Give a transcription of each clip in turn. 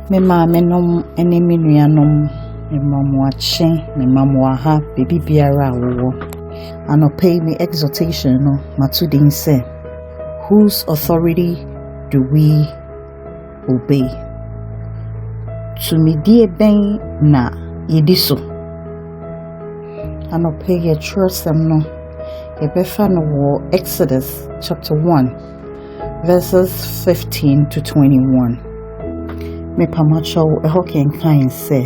Me maamenom ene me nuanom me mamoache me mamoaha baby biara wo anope me exhortation no matudin say whose authority do we obey to me die ben na yediso anope ye trust them no ye befa no wo Exodus chapter 1 verses 15 to 21. Me pamacho ehoken kind say,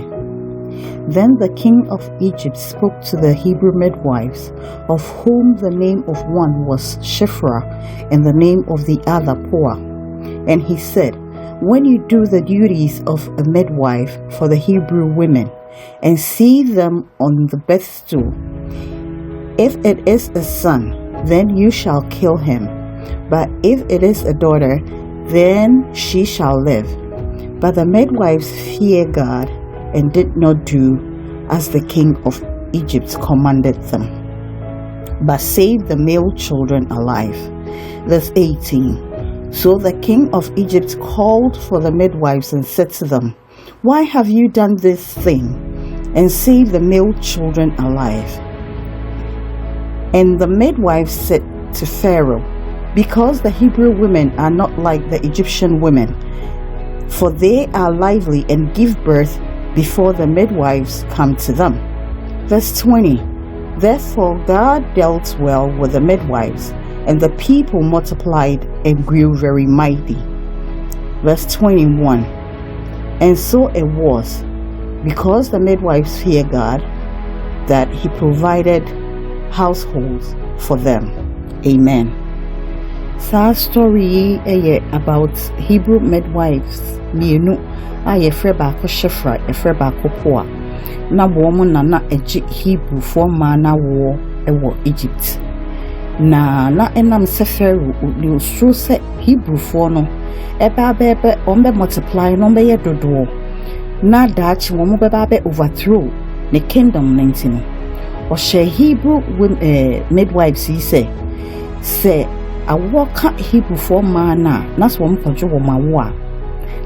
then the king of Egypt spoke to the Hebrew midwives, of whom the name of one was Shiphrah and the name of the other Puah. And he said, when you do the duties of a midwife for the Hebrew women and see them on the birth stool, if it is a son, then you shall kill him. But if it is a daughter, then she shall live. But the midwives feared God and did not do as the king of Egypt commanded them, but saved the male children alive. Verse 18. So the king of Egypt called for the midwives and said to them, why have you done this thing and saved the male children alive? And the midwives said to Pharaoh, because the Hebrew women are not like the Egyptian women, for they are lively and give birth before the midwives come to them. Verse 20. Therefore God dealt well with the midwives, and the people multiplied and grew very mighty. Verse 21. And so it was, because the midwives feared God, that he provided households for them. Amen. Sa story about Hebrew midwives mienu a freba ko Shiphrah freba ko Puah na wo mo na eji Hebrew for ma na wo ewo Egypt na enam se Pharaoh ni osuro se Hebrew for no eba ombe multiply no be yedodo na dachi wo mo beba be overthrow the kingdom 19 o she Hebrew midwives say awoka Hebrew for mana na so mpodwo wo mawo a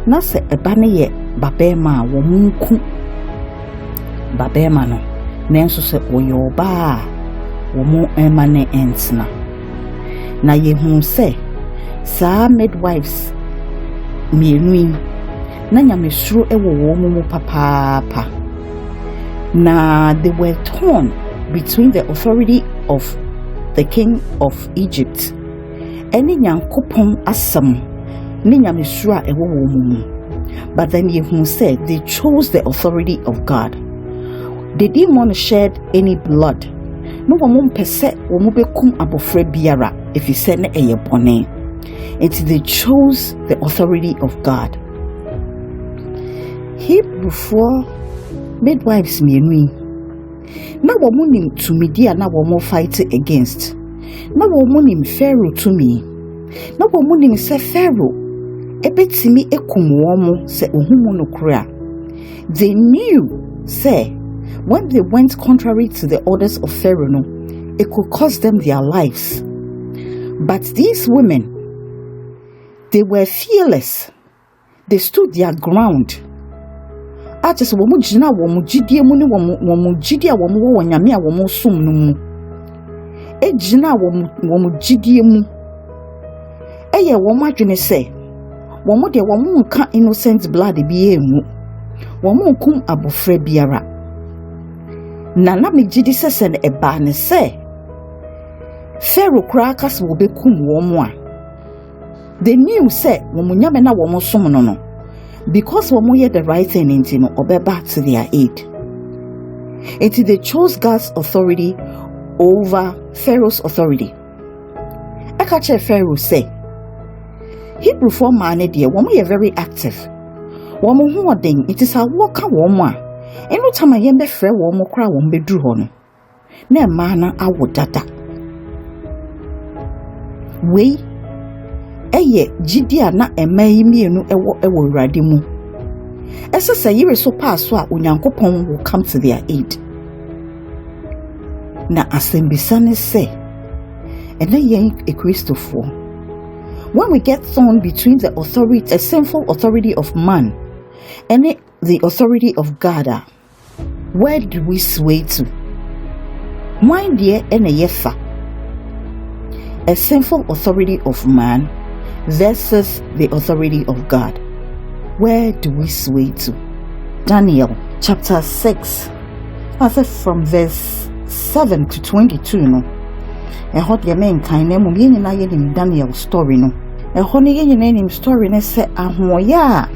na se eba ne ye babema wo munku babema no nenso se oyoba wo mu ema ne entsna na ye hu se sa midwives mienu na nyamesuro ewo wo mu papa na they were torn between the authority of the king of Egypt eni nyankopon asam ni nyamesuro ewo wo mu. But then Yehu said they chose the authority of God. They didn't want to shed any blood. No one pese womu bekum abofre biara if you said eye bone. Until they chose the authority of God. Hebrew for midwives mienu. Na womu nim tumidia na womu fight against. Na womu nim Pharaoh to me. Na womu nim se Pharaoh ebetimi ekumwomo se ohumu no kura. They knew say when they went contrary to the orders of Pharaoh no, it could cost them their lives. But these women, they were fearless. They stood their ground. I just womu jina womu jidie mu ni womu jidia womu wo nyame a womu som no mu. E jina womu jidie mu. Eye womu adwene say womu de womu nka innocent blood bi emu. Womu nkum abofre biara. Na me jidi sese ne eba ne se Pharaoh kra kas wo bekum womu a. They knew say womu nyame na womu som no. Because womu ye the right thing into no obeba to their aid. Until they chose God's authority over Pharaoh's authority. Ekache Pharaoh say Hebrew for man dear womu ye very active. Womu ho den it is a waka womu a. Eno tama yembe frɛ womu kra womu beduru ho no. Na ma na awo dada. We eye jidia na emayi mienu ewo Awurade mu. Ese se yire so pass so a Onyankopɔn will come to their aid. Na asembisa ne se ene yen Christopher. When we get thrown between the authority, a sinful authority of man And the authority of God, where do we sway to? Why dear and a yefa? A sinful authority of man versus the authority of God. Where do we sway to? Daniel chapter 6. I said from verse 7 to 22, no. And hot your main kind name in Daniel story, no. And honey in story, and say, Ahoya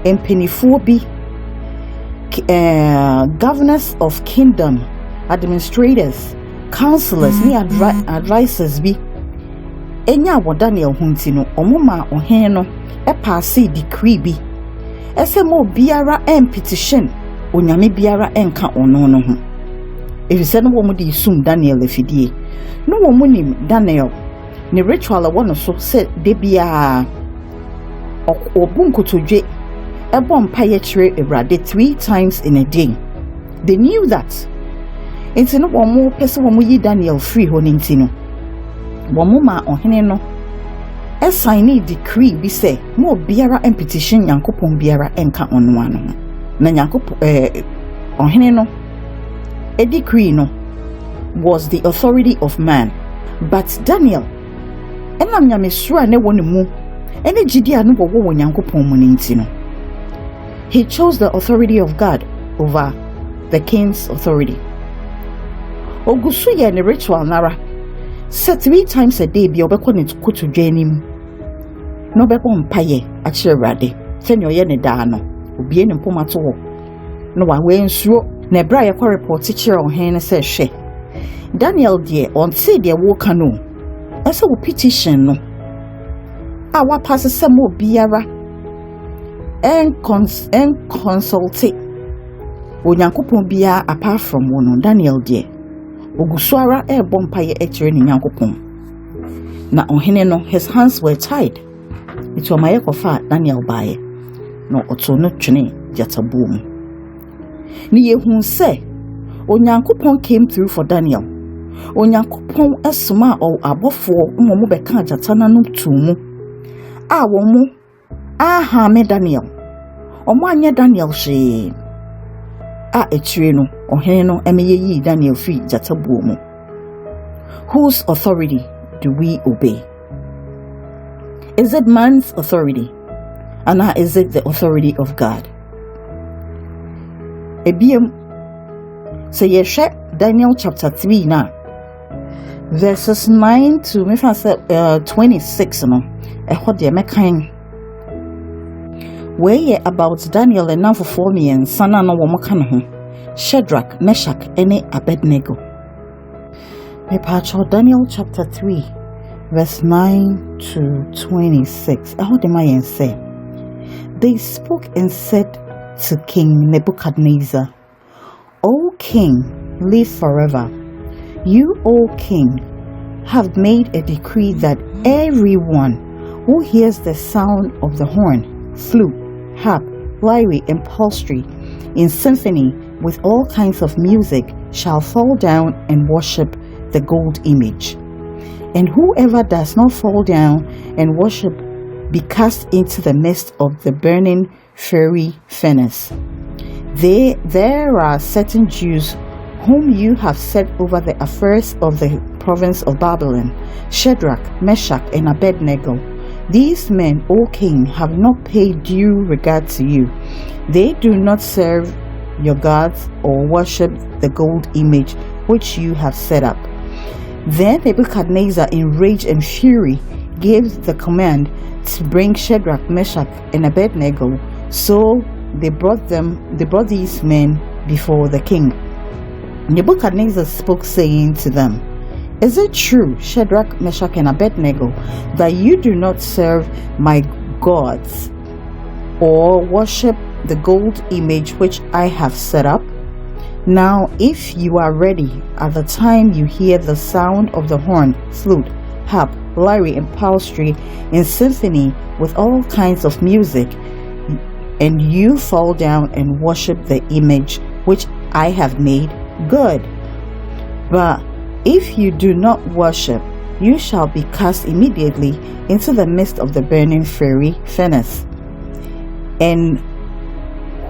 and pennyphobi, governors of kingdom, administrators, counselors, ni advisors be. Enya wa Daniel huntino, omuma oheno, e passe decree be. Ese mo biara en petition. Onyame biara enka ono no ho. Efise no wo mu di sum Daniel afidie. No wo mu nim Daniel ne ritual a wono so se de bia obunkotodwe ebo mpaye kire Ewurade 3 times in a day. They knew that. Enti no wo mu pese wo mu yi Daniel free ho ne enti no. Wo mu ma ohene no e sign decree bi se mo biara en petition Yankopon biara enka ono ano. Na Nyankopon ohene no a decree no was the authority of man, but Daniel enam nyamesura ne woni mu ene gidia no wo Nyankopon mu nti no he chose the authority of God over the king's authority. Ogusu ye ne ritual nara say 3 times a day bi obekọ ne koto dwanim no beko mpaye a kire Ewurade se ne oye ne da no obie ne mpomato wo no wa we nsuo na bra ye kwa report kire ohene ne se hwe Daniel die on say de wo kanu ese wo petition no a wa pass se mo biara en consulte Onyankopon bia apart from one Daniel die ogusuara e bompaye e kire ne Nyankopon na ohene no his hands were tied. It was my kofa Daniel bae no oto no twene jataboom. Ni yehun se Onyankopon came through for Daniel. Onyankopon esuma o abofo mo beka jatana no tumu. A wo mu aha me Daniel. Omo anye Daniel she. A etire no ohene no emeye yi Daniel fi jataboom. Whose authority do we obey? Is it man's authority? And is it the authority of God? Ebiem so yeshe Daniel chapter 3 now verses 9 to 26 no ehode mekan where about Daniel and now for 4 million sana no wo maka ho Shadrach, Meshach and Abednego. Daniel chapter 3 verse 9 to 26. Ehode mayen say they spoke and said to King Nebuchadnezzar, O king, live forever. You, O king, have made a decree that everyone who hears the sound of the horn, flute, harp, lyre, and psaltery in symphony with all kinds of music shall fall down and worship the gold image. And whoever does not fall down and worship be cast into the midst of the burning fiery furnace. There are certain Jews whom you have set over the affairs of the province of Babylon, Shadrach, Meshach, and Abednego. These men, O king, have not paid due regard to you. They do not serve your gods or worship the gold image which you have set up. Then Nebuchadnezzar, in rage and fury, gave the command to bring Shadrach, Meshach, and Abednego. So they brought these men before the king. Nebuchadnezzar spoke, saying to them, Is it true, Shadrach, Meshach, and Abednego, that you do not serve my gods or worship the gold image which I have set up? Now, if you are ready at the time you hear the sound of the horn, flute, harp, lyre, and psaltery in symphony with all kinds of music, and you fall down and worship the image which I have made, good. But if you do not worship, you shall be cast immediately into the midst of the burning fiery furnace. And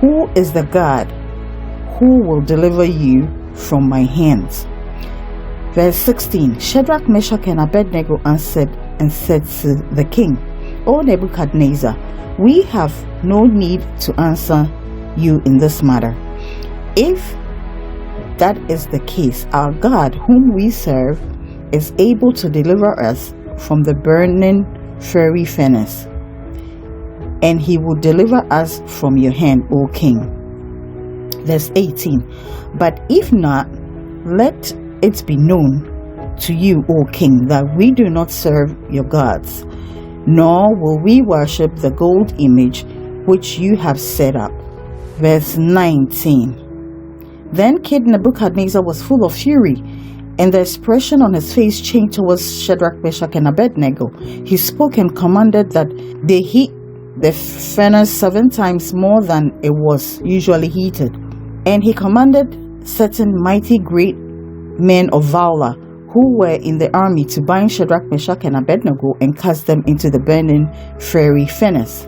who is the God who will deliver you from my hands? Verse 16, Shadrach, Meshach, and Abednego answered and said to the king, O Nebuchadnezzar, we have no need to answer you in this matter. If that is the case, our God, whom we serve, is able to deliver us from the burning fiery furnace, and he will deliver us from your hand, O king. Verse 18, but if not, let it be known to you, O king, that we do not serve your gods, nor will we worship the gold image which you have set up. Verse 19, then King Nebuchadnezzar was full of fury, and the expression on his face changed towards Shadrach, Meshach, and Abednego. He spoke and commanded that they heat the furnace 7 times more than it was usually heated. And he commanded certain mighty great men of valor who were in the army to bind Shadrach, Meshach, and Abednego and cast them into the burning fiery furnace.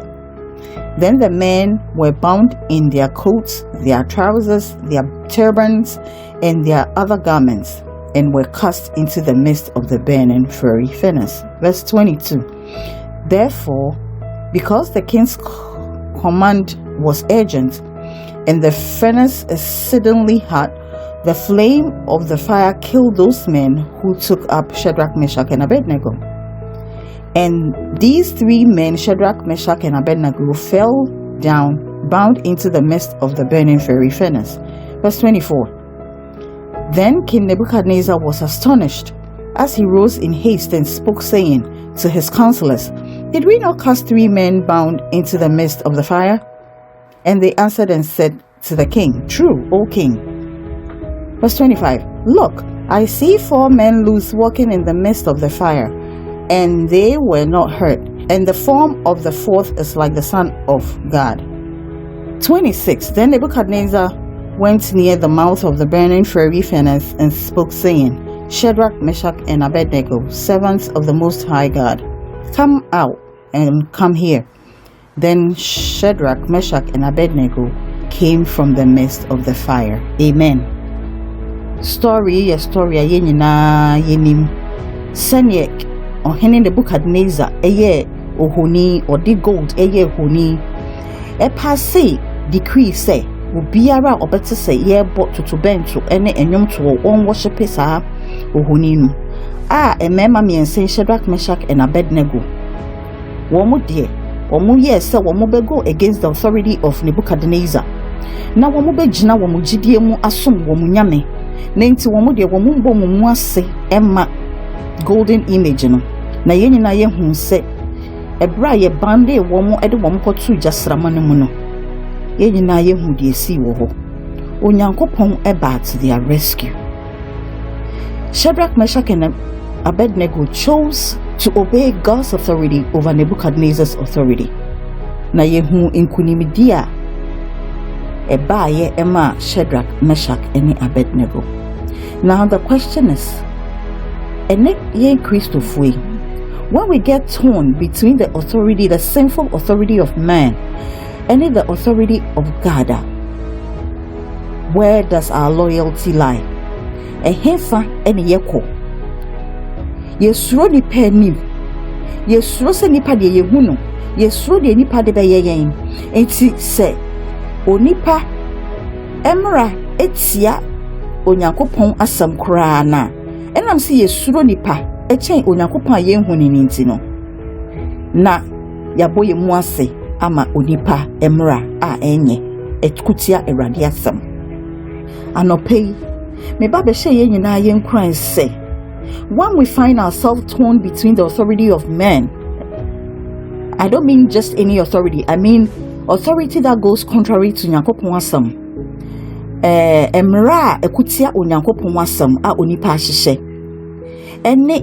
Then the men were bound in their coats, their trousers, their turbans, and their other garments, and were cast into the midst of the burning fiery furnace. Verse 22, therefore, because the king's command was urgent, and the furnace exceedingly hot, the flame of the fire killed those men who took up Shadrach, Meshach, and Abednego. And these 3 men, Shadrach, Meshach, and Abednego, fell down, bound into the midst of the burning fiery furnace. Verse 24, then King Nebuchadnezzar was astonished, as he rose in haste and spoke, saying to his counselors, did we not cast 3 men bound into the midst of the fire? And they answered and said to the king, true, O king. Verse 25, look, I see 4 men loose walking in the midst of the fire, and they were not hurt, and the form of the 4th is like the Son of God. 26, then Nebuchadnezzar went near the mouth of the burning fiery furnace and spoke, saying, Shadrach, Meshach, and Abednego, servants of the Most High God, come out and come here. Then Shadrach, Meshach, and Abednego came from the midst of the fire. Amen. Story yenina yenim. Senyek ohene Nebuchadnezzar eye ohoni odi gold eye ohoni. E passe decree say obiara obete say ye bot to bento ene enyom to won worship saa ohoni no. Emema miensen Shadrach, Meshach, and Abednego. Womu de womu yes say womu be go against the authority of Nebuchadnezzar. Na womu be gina womu gidie mu asom womu nyame. Na nti womu de womu mbo mu ase emma golden image no. Na ye nyina ye hu se ebra ye bande womu ede womu kotu jasrama ne mu no. Ye nyina ye hu de si wo ho. Onyankopon eba to their rescue. Shadrach, Meshach, and Abednego chose to obey God's authority over Nebuchadnezzar's authority. Na yehu inkunimidia eba ye ema Shadrach, Meshach, and Abednego. Now the question is, ene ye Christophe, when we get torn between the authority, the sinful authority of man, and the authority of God, where does our loyalty lie? Ehefa ene yeko. Yesuro nipa nim. Yesuro se nipa de yehu no. Yesuro de nipa de be yeyen. Enti se onipa emra etia Onyankopon asam kra na. Enam se yesuro nipa echen Onyankopon ayenhu ni nti no. Na yaboye mu ase ama onipa emra a enye etkutia Awurade asam. Anopei me ba be hye nyina yenkran say, when we find ourselves torn between the authority of men, I don't mean just any authority, I mean authority that goes contrary to Nyankopon asam. Emra ekutia Onyankopon asam a onipa hyehye. Ene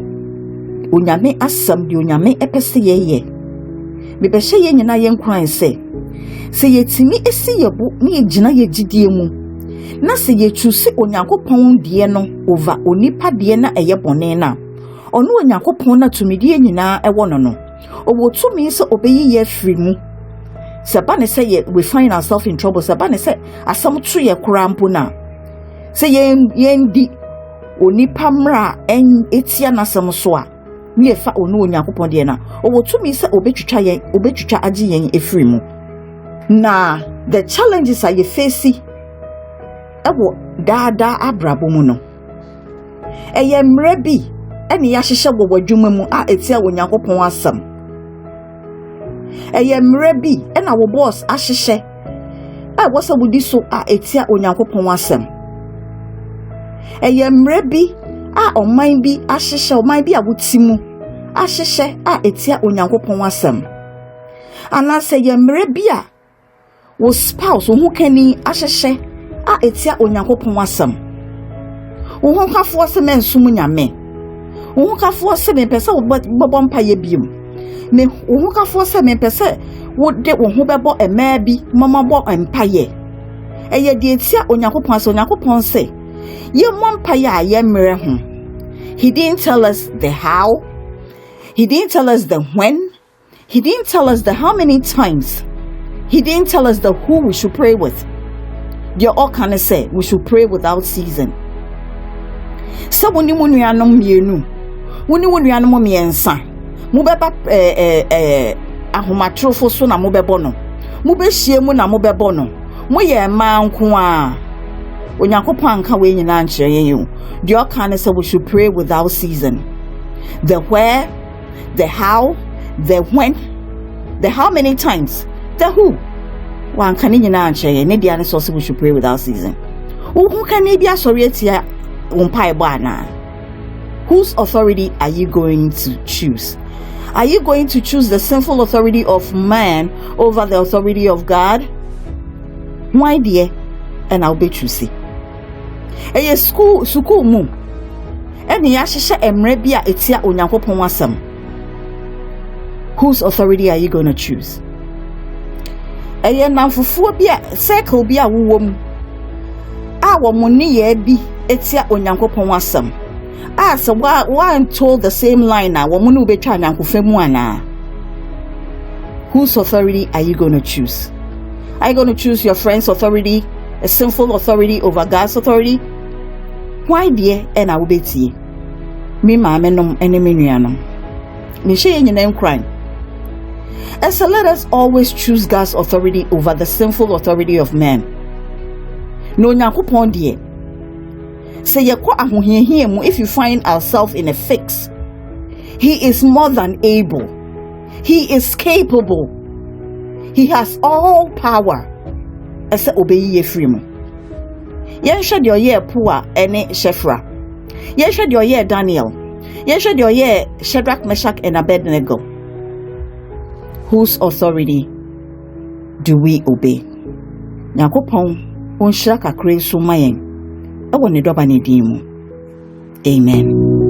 onyame asam di onyame epese yeye. Me be hye nyina yenkran say, se yetimi esi yebo ne yegina yegidie mu. Na se ye choose Onyankopon de no over onipa de na eye bone na ono Onyankopon na tumidie nyina ewo no no obo tumi se obeyi ye firi mu Sabane say we find ourselves in trouble. Sabane say asam to ye kurampo na. Say yen di onipa mra en etia nasam so a ne fa onu Onyankopon de na. Owo tumi say obetwitwa age yen efiri mu. Na the challenges are you facing ewo dada abrabo mu no. Eye mre bi ene ya hyehye wo wadwuma mu a etia Onyankopon asam. Eye mre bi ena wo boss ahyehye a wo se wudi so a etia Onyankopon asam. Eye mre bi a oman bi ahyehye oman bi a wotimu ahyehye a etia Onyankopon asam. Ana se ye mre bi a wo spouse wo kani ahyehye a etia Onyankopon asam. Wo kafo se mensum nyame. Wo kafo se me pese wo bobo mpaye biom. Me wo kafo se me pese wo de wo ho bebo ema bi mama bo mpaye. Eye de etia Onyankopon asam. Onyankopon se ye mo mpaye a ye mre ho. He didn't tell us the how. He didn't tell us the when. He didn't tell us the how many times. He didn't tell us the who we should pray with. They all kind of say we should pray without season. So when you nuanom mienu, when you nuanom miensa, mo beba ahomatrofo so na mo bebo no. Mo be hie mu na mo bebo no. Mo ye ma nko a. Onyankopon anka we nyina nkyere yen. They all kind of say we should pray without season. The where, the how, the when, the how many times, the who. One can in an chair, and the source we should pray without season. Who can be a sorry umpire bana? Whose authority are you going to choose? Are you going to choose the sinful authority of man over the authority of God? Why, dear? And I'll bet you see. A school mu. And the Ashisha emrebia etia Onyankopon asam. Whose authority are you going to choose? Eye namfufuo bia circle bia wowom a wo moni ye bi etia Onyankopon asam a se one told the same line na wo moni ubetwa Onyankofam mu ana. Whose authority are you going to choose? Are you going to choose your friend's authority, a sinful authority over God's authority? Why dear and I will betie me maamenom ene me nuanom me hye nyina nkran. And so let us always choose God's authority over the sinful authority of man. No Onyankopon die. Say ye kwa ahohiahia mu if you find ourselves in a fix. He is more than able. He is capable. He has all power. Ese obeyi efiri mu. Yen hwe de oye Poa ene Shefra. Yen hwe de oye Daniel. Yen hwe de oye Shadrach, Meshach and Abednego. Whose authority do we obey? Nyakopon onhyira kakra so mayen. Ewo ne doba ne din mu. Amen.